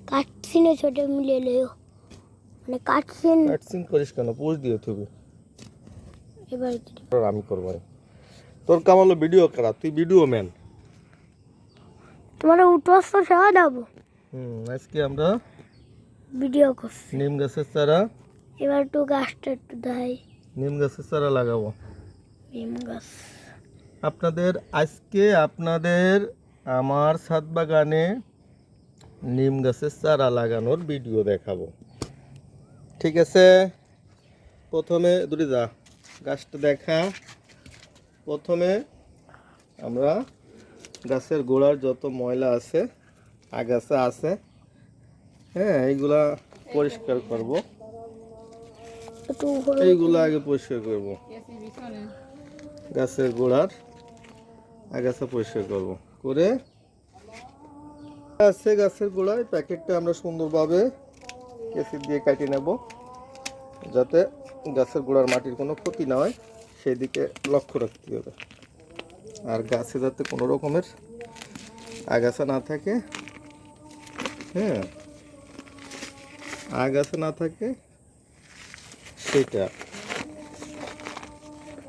কাটছিনে ছোট মিলে লইও মানে কাটছিন করিস কেন পোজ দিয়ে থুবি এবার আমি করব তোর কাম হলো ভিডিও করা তুই ভিডিও ম্যান তোমার উঠোস তো সহ দেবো আজকে আমরা ভিডিও করছি নিম গাছের চারা এবার একটু গাছটা একটু দেখাই নিম গাছের চারা লাগাবো নিম গাছ আপনাদের আমার ছাদ বাগানে নিম গাছের চারা লাগানোর ভিডিও দেখাবো ঠিক আছে প্রথমে দূরে যা গাছটা দেখা প্রথমে আমরা গাছের গোড়ার যত ময়লা আছে আগাছা আছে হ্যাঁ এইগুলা পরিষ্কার করব এইগুলা আগে পরিষ্কার করব গাছের গোড়ার আগাছা পরিষ্কার করব করে গাছের গোড়ায় প্যাকেটটা আমরা সুন্দরভাবে কেসি দিয়ে কাটিয়ে নেব যাতে গাছের গোড়ার মাটির কোনো ক্ষতি না হয় সেই দিকে লক্ষ্য রাখতে হবে আর গাছে যাতে কোনো রকমের আগাছা না থাকে হ্যাঁ আগাছা না থাকে সেটা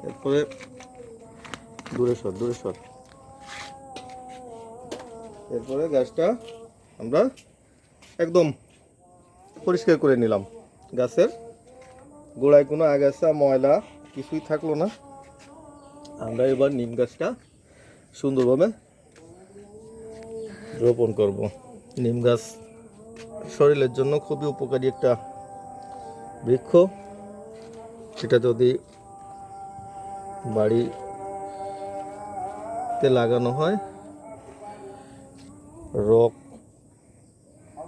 এরপরে দূরে সর এরপরে গাছটা আমরা একদম পরিষ্কার করে নিলাম গাছের গোড়ায় কোনো আগাছা ময়লা কিছুই থাকলো না আমরা এবার নিম গাছটা সুন্দরভাবে রোপণ করব নিম গাছ শরীরের জন্য খুবই উপকারী একটা বৃক্ষ সেটা যদি বাড়িতে লাগানো হয় রোগ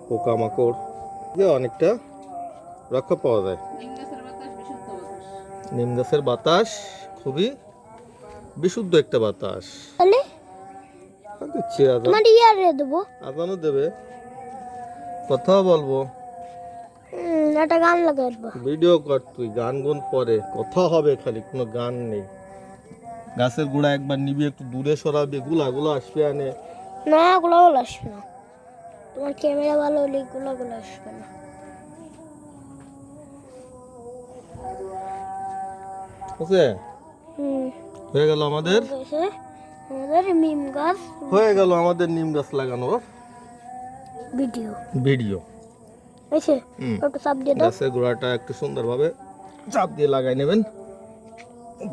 পোকামাকড় দিয়ে অনেকটা রক্ষা পাওয়া যায় নিম গাছের বাতাস খুবই বিশুদ্ধ একটা বাতাস আজানও দেবে কথাও বলবো একটা গান লাগাবো ভিডিও কর তুই গান গুন পরে কথা হবে খালি কোনো গান নেই গাছের গোড়া একবার নিবি একটু দূরে সরাবি গুলা আসবে আনে না গুলো আসবে না তোমার ক্যামেরা ভালো হলে গুলো আসবে না আছে হয়ে গেল আমাদের নিম গাছ হয়ে গেল আমাদের নিম গাছ লাগানোর ভিডিও একটু চাপ দিয়ে দাও গাছের গোড়াটা একটু সুন্দরভাবে চাপ দিয়ে লাগাই নেবেন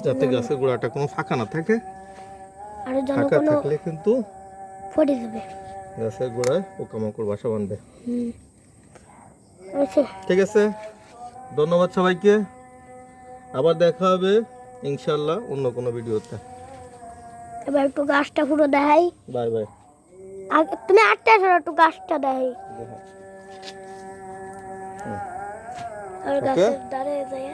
যাতে গাছের গোড়াটা কোনো ফাঁকা না থাকে আর ফাঁকা থাকলে কিন্তু ফটে যাবে গাছের গোড়ায় পোকামাকড় বাসা বাঁধবে ঠিক আছে ধন্যবাদ সবাইকে আবার দেখা হবে ইনশাআল্লাহ অন্য কোনো ভিডিওতে এবার একটু গাছটা পুরো দেখাই বাই বাই তুমি আটটা একটু গাছটা দেখাই আর গাছের ধারে যায়